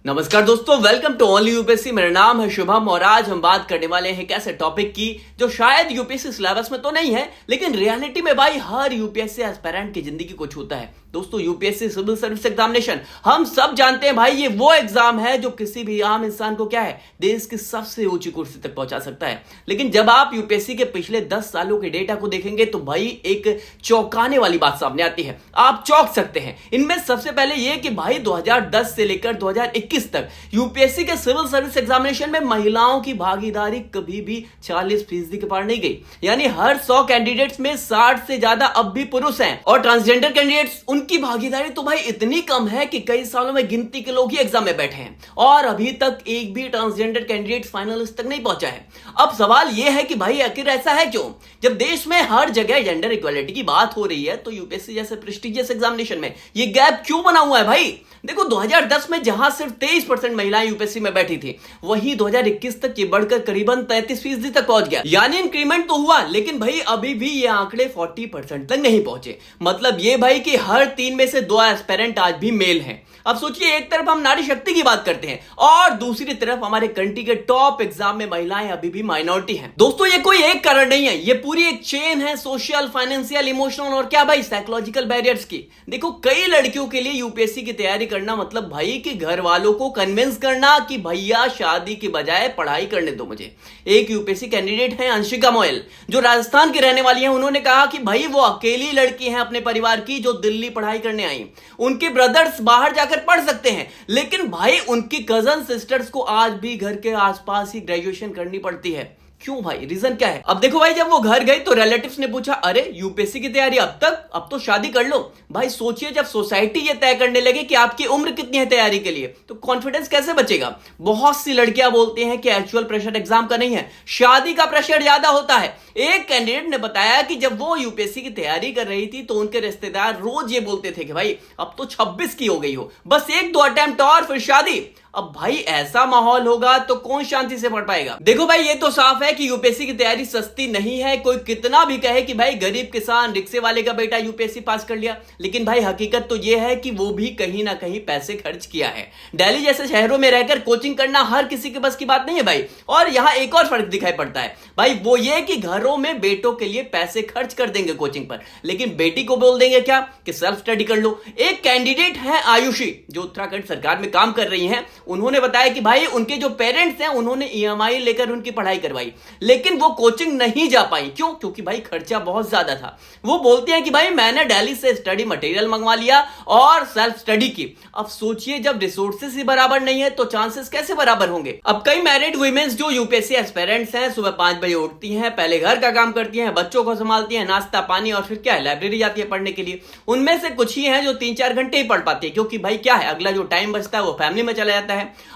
नमस्कार दोस्तों, welcome to only UPSC. मेरा नाम है शुभम और आज हम बात करने वाले हैं एक ऐसे टॉपिक की जो शायद यूपीएससी सिलेबस में तो नहीं है, लेकिन रियलिटी में भाई हर यूपीएससी एस्पिरेंट की जिंदगी को छूता है। दोस्तों, यूपीएससी सिविल सर्विस एग्जामिनेशन हम सब जानते हैं भाई, ये वो एग्जाम है जो किसी भी आम इंसान को क्या है, देश की सबसे ऊंची कुर्सी तक पहुंचा सकता है। लेकिन जब आप यूपीएससी के पिछले 10 सालों के डेटा को देखेंगे तो भाई एक चौंकाने वाली बात सामने आती है। आप चौंक सकते हैं। इनमें सबसे पहले यह कि भाई 2010 से लेकर 2021 तक यूपीएससी के सिविल सर्विस एग्जामिनेशन में महिलाओं की भागीदारी कभी भी 40% के पार नहीं गई। यानी हर 100 कैंडिडेट्स में 60 से ज्यादा अब भी पुरुष हैं और ट्रांसजेंडर कैंडिडेट्स उनकी भागीदारी तो भाई इतनी कम है कि कई सालों में गिनती के लोग ही एग्जाम में बैठे हैं और अभी तक एक भी ट्रांसजेंडर कैंडिडेट फाइनलिस्ट तक नहीं पहुंचा है। अब सवाल यह है कि भाई आखिर ऐसा है क्यों? जब देश में हर जगह जेंडर इक्वालिटी की बात हो रही है तो यूपीएससी जैसे प्रेस्टिजियस एग्जामिनेशन में ये गैप क्यों बना हुआ है भाई? देखो, 2010 में जहां सिर्फ 23% महिलाएं यूपीएससी में बैठी थी, वहीं 2021 तक ये बढ़कर करीबन 33% तक पहुंच गया। यानी इंक्रीमेंट तो हुआ, लेकिन भाई अभी भी ये आंकड़े 40% तक नहीं पहुंचे। मतलब ये भाई कि हर 3 में से 2 एस्पिरेंट आज भी मेल हैं। अब सोचिए, एक तरफ हम नारी शक्ति की बात करते हैं और दूसरी तरफ हमारे कंट्री के टॉप एग्जाम में महिलाएं अभी भी माइनॉरिटी हैं। दोस्तों, ये कोई एक कारण नहीं है, ये पूरी एक चेन है सोशल, फाइनेंशियल, इमोशनल और क्या भाई साइकोलॉजिकल बैरियर्स की। देखो, कई लड़कियों के लिए यूपीएससी की तैयारी करना मतलब भाई कि घर वालों को कन्विंस करना कि भैया शादी की बजाय पढ़ाई करने दो मुझे। एक यूपीएससी कैंडिडेट है अंशिका मोयल, जो राजस्थान की रहने वाली है। उन्होंने कहा कि भाई वो अकेली लड़की है अपने परिवार की जो दिल्ली पढ़ाई करने आई। उनके ब्रदर्स बाहर जाकर पढ़ सकते हैं, लेकिन भाई उनकी कजन सिस्टर्स को आज भी घर के आसपास ही ग्रेजुएशन करनी पड़ती है। क्यों भाई? रीजन क्या है? अब देखो भाई, जब वो घर गई तो रिलेटिव्स ने पूछा, अरे यूपीएससी की तैयारी अब तक, अब तो शादी कर लो। भाई सोचिए, जब सोसाइटी ये तय करने लगे कि आपकी उम्र कितनी है तैयारी के लिए, तो कॉन्फिडेंस कैसे बचेगा? बहुत सी लड़कियां बोलती हैं कि एक्चुअल प्रेशर एग्जाम का नहीं है, शादी का प्रेशर ज्यादा होता है। एक कैंडिडेट ने बताया कि जब वो यूपीएससी की तैयारी कर रही थी तो उनके रिश्तेदार रोज ये बोलते थे कि भाई अब तो 26 की हो गई हो, बस 1-2 अटेम्प्ट और फिर शादी। अब भाई ऐसा माहौल होगा तो कौन शांति से पढ़ पाएगा? देखो भाई, ये तो साफ है कि यूपीएससी की तैयारी सस्ती नहीं है। कोई कितना भी कहे कि भाई गरीब किसान रिक्शे वाले का बेटा यूपीएससी पास कर लिया, लेकिन भाई हकीकत तो ये है कि वो भी कहीं ना कहीं पैसे खर्च किया है। दिल्ली जैसे शहरों में रहकर कोचिंग करना हर किसी के बस की बात नहीं है भाई। और यहां एक और फर्क दिखाई पड़ता है भाई, वो ये कि घरों में बेटों के लिए पैसे खर्च कर देंगे कोचिंग पर, लेकिन बेटी को बोल देंगे क्या कि सेल्फ स्टडी कर लो। एक कैंडिडेट है आयुषी, जो उत्तराखंड सरकार में काम कर रही है। उन्होंने बताया कि भाई उनके जो पेरेंट्स हैं उन्होंने ईएमआई लेकर उनकी पढ़ाई करवाई, लेकिन वो कोचिंग नहीं जा पाई। क्यों? क्योंकि भाई खर्चा बहुत ज्यादा था। वो बोलती हैं कि भाई मैंने दिल्ली से स्टडी मटेरियल मंगवा लिया और सेल्फ स्टडी की। अब सोचिए, जब रिसोर्सेस ही बराबर नहीं है तो चांसेस कैसे बराबर होंगे? अब कई मैरिड वुमेन्स जो यूपीएससी एस्पिरेंट्स हैं, सुबह 5 बजे उठती हैं, पहले घर का काम करती हैं, बच्चों को संभालती हैं, नाश्ता पानी और फिर क्या है, लाइब्रेरी जाती है पढ़ने के लिए। उनमें से कुछ ही हैं जो 3-4 घंटे ही पढ़ पाती है, क्योंकि भाई क्या है, अगला जो टाइम बचता है वो फैमिली में चला जाता है।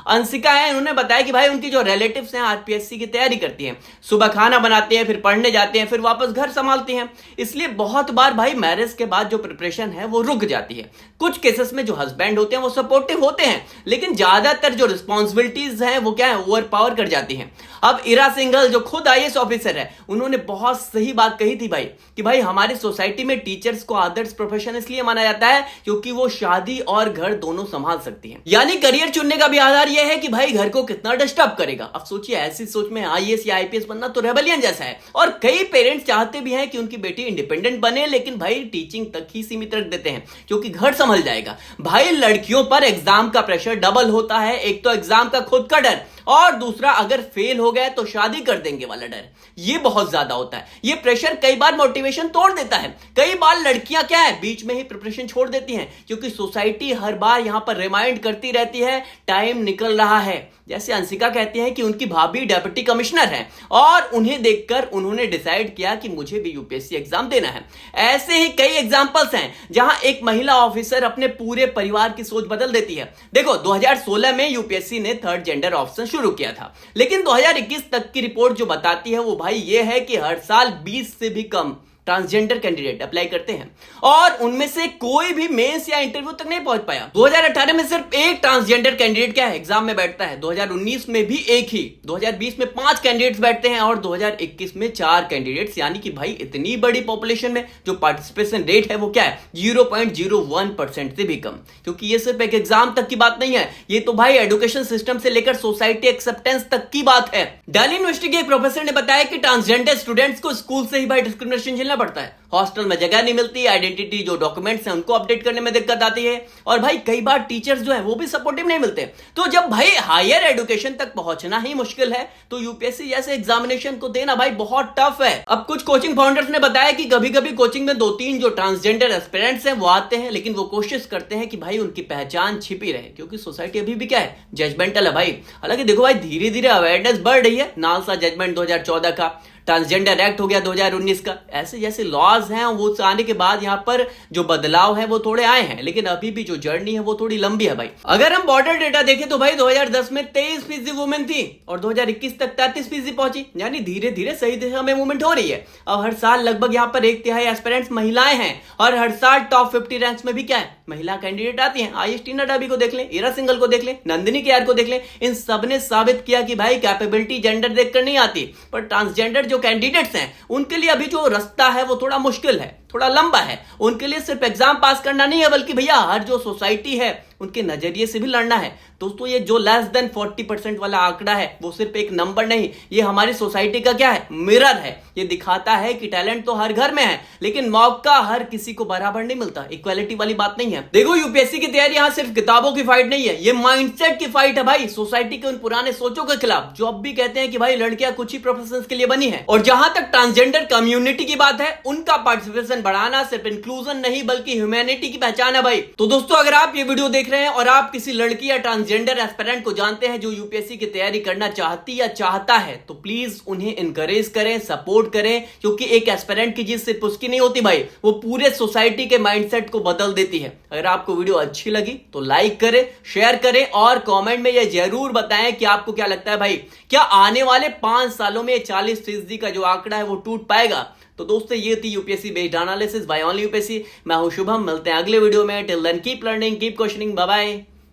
अंशिका है, उन्होंने बताया कि भाई उनकी जो रिलेटिव्स हैं आरपीएससी की तैयारी करती हैं, सुबह खाना बनाते हैं, फिर पढ़ने जाते हैं, फिर वापस घर संभालती हैं। इसलिए बहुत बार भाई मैरिज के बाद जो प्रिपरेशन है वो रुक जाती है। कुछ केसेस में जो हस्बैंड होते हैं वो सपोर्टिव होते हैं, लेकिन ज्यादातर जो रिस्पॉन्सिबिलिटीज हैं वो क्या है, ओवर पावर कर जाती हैं। अब इरा सिंघल जो खुद आईएएस ऑफिसर है, उन्होंने बहुत सही बात कही थी भाई कि भाई हमारी सोसाइटी में टीचर्स को आदर्श प्रोफेशन इसलिए माना जाता है क्योंकि वो शादी और घर दोनों संभाल सकती हैं। यानी करियर चुनने का भी आधार यह है कि भाई घर को कितना डिस्टर्ब करेगा। अब सोचिए, ऐसी सोच में आईएएस या आईपीएस बनना तो रेबेलियन जैसा है। और कई पेरेंट्स चाहते भी हैं कि उनकी बेटी इंडिपेंडेंट बने, लेकिन भाई टीचिंग तक ही सीमित रख देते हैं क्योंकि घर संभल जाएगा। भाई लड़कियों पर एग्जाम का प्रेशर डबल होता है। एक तो एग्जाम का खुद का डर और दूसरा अगर फेल हो गए तो शादी कर देंगे वाला डर, ये बहुत ज्यादा होता है। ये प्रेशर कई बार मोटिवेशन तोड़ देता है। कई बार लड़कियां क्या है, बीच में ही प्रिपरेशन छोड़ देती हैं क्योंकि सोसाइटी हर बार यहां पर रिमाइंड करती रहती है टाइम निकल रहा है। जैसे अंशिका कहती हैं कि उनकी भाभी डेप्यूटी कमिश्नर हैं और उन्हें देखकर उन्होंने डिसाइड किया कि मुझे भी यूपीएससी एग्जाम देना है। ऐसे ही कई एग्जांपल्स हैं जहां एक महिला ऑफिसर अपने पूरे परिवार की सोच बदल देती है। देखो, 2016 में यूपीएससी ने थर्ड जेंडर ऑप्शन शुरू किया था, लेकिन 2021 तक की रिपोर्ट जो बताती है वो भाई ये है कि हर साल 20 से भी कम ट्रांसजेंडर कैंडिडेट अप्लाई करते हैं और उनमें से कोई भी मेंस या इंटरव्यू तक नहीं पहुंच पाया। 2018 में सिर्फ एक ट्रांसजेंडर कैंडिडेट क्या है एग्जाम में बैठता है, 2019 में भी एक ही, 2020 में 5 कैंडिडेट्स बैठते हैं और 2021 में 4 कैंडिडेट्स। यानी कि भाई इतनी बड़ी पॉपुलेशन में जो पार्टिसिपेशन रेट है वो क्या है 0.01% से भी कम। क्योंकि ये सिर्फ एक एग्जाम तक की बात नहीं है, ये तो भाई एजुकेशन सिस्टम से लेकर सोसाइटी एक्सेप्टेंस तक की बात है। दिल्ली यूनिवर्सिटी के एक प्रोफेसर ने बताया कि ट्रांसजेंडर स्टूडेंट्स को स्कूल से ही भाई डिस्क्रिमिनेशन झेलना पड़ता है, हॉस्टल में जगह नहीं मिलती, आइडेंटिटी जो डॉक्यूमेंट्स हैं उनको अपडेट करने में दिक्कत आती है और भाई कई बार टीचर्स जो है वो भी सपोर्टिव नहीं मिलते। तो जब भाई हायर एजुकेशन तक पहुंचना ही मुश्किल है तो यूपीएससी जैसे एग्जामिनेशन को देना भाई बहुत टफ है। अब कुछ कोचिंग फाउंडर्स ने बताया कि कभी कभी कोचिंग में 2-3 जो ट्रांसजेंडर एस्पिरेंट्स हैं वो आते हैं, लेकिन वो कोशिश करते हैं कि भाई उनकी पहचान छिपी रहे, क्योंकि सोसाइटी अभी भी क्या है जजमेंटल है भाई। हालांकि देखो भाई धीरे धीरे अवेयरनेस बढ़ रही है, नालसा जजमेंट 2014 का, ट्रांसजेंडर एक्ट हो गया 2019 का, ऐसे जैसे लॉज हैं वो आने के बाद यहाँ पर जो बदलाव है वो थोड़े आए हैं, लेकिन अभी भी जो जर्नी है वो थोड़ी लंबी है भाई। अगर हम बॉर्डर डेटा देखें तो भाई 2010 में 23% वुमेन थी और 2021 तक 33% पहुंची, यानी धीरे धीरे सही दिशा में मूवमेंट हो रही है। अब हर साल लगभग यहाँ पर 1/3 एस्पिरेंट्स महिलाएं हैं और हर साल टॉप 50 रैंक्स में भी क्या है महिला कैंडिडेट आती हैं। आयुष टीना डाबी को देख लें, इरा सिंघल को देख लें, नंदिनी केआर को देख लें, इन सब ने साबित किया कि भाई कैपेबिलिटी जेंडर देखकर नहीं आती। पर ट्रांसजेंडर जो कैंडिडेट्स हैं उनके लिए अभी जो रास्ता है वो थोड़ा मुश्किल है, थोड़ा लंबा है। उनके लिए सिर्फ एग्जाम पास करना नहीं है, बल्कि भैया हर जो सोसाइटी है उनके नजरिए से भी लड़ना है। दोस्तों ये जो लेस देन 40% वाला आंकड़ा है वो सिर्फ एक नंबर नहीं, ये हमारी सोसाइटी का क्या है मिरर है। ये दिखाता है कि टैलेंट तो हर घर में है, लेकिन मौका हर किसी को बराबर नहीं मिलता। इक्वालिटी वाली बात नहीं है। देखो यूपीएससी की तैयारी यहाँ सिर्फ किताबों की फाइट नहीं है, ये माइंडसेट की फाइट है भाई, सोसाइटी के उन पुराने सोचों के खिलाफ जो अब भी कहते हैं कि भाई लड़कियां कुछ ही प्रोफेशंस के लिए बनी है। और जहां तक ट्रांसजेंडर कम्युनिटी की बात है, उनका पार्टिसिपेशन बढ़ाना सिर्फ इंक्लूजन नहीं बल्कि ह्यूमैनिटी की पहचान है भाई। तो दोस्तों अगर आप ये वीडियो देख रहे हैं और आप किसी लड़की या ट्रांसजेंडर एस्पिरेंट को जानते हैं जो यूपीएससी की तैयारी करना चाहती या चाहता है, तो प्लीज उन्हें इंकरेज करें, सपोर्ट करें, क्योंकि एक एस्पिरेंट की जीत सिर्फ उसकी नहीं होती भाई, वो पूरे सोसाइटी के माइंडसेट को बदल देती है। अगर आपको वीडियो अच्छी लगी तो लाइक करें, शेयर करें और कमेंट में यह जरूर बताएं कि आपको क्या लगता है भाई, क्या आने वाले 5 सालों में 40% का जो आंकड़ा है वो टूट पाएगा। तो दोस्तों ये थी UPSC based analysis by only UPSC. मैं हूं शुभम, मिलते हैं अगले वीडियो में। Till then keep learning, keep questioning, bye bye.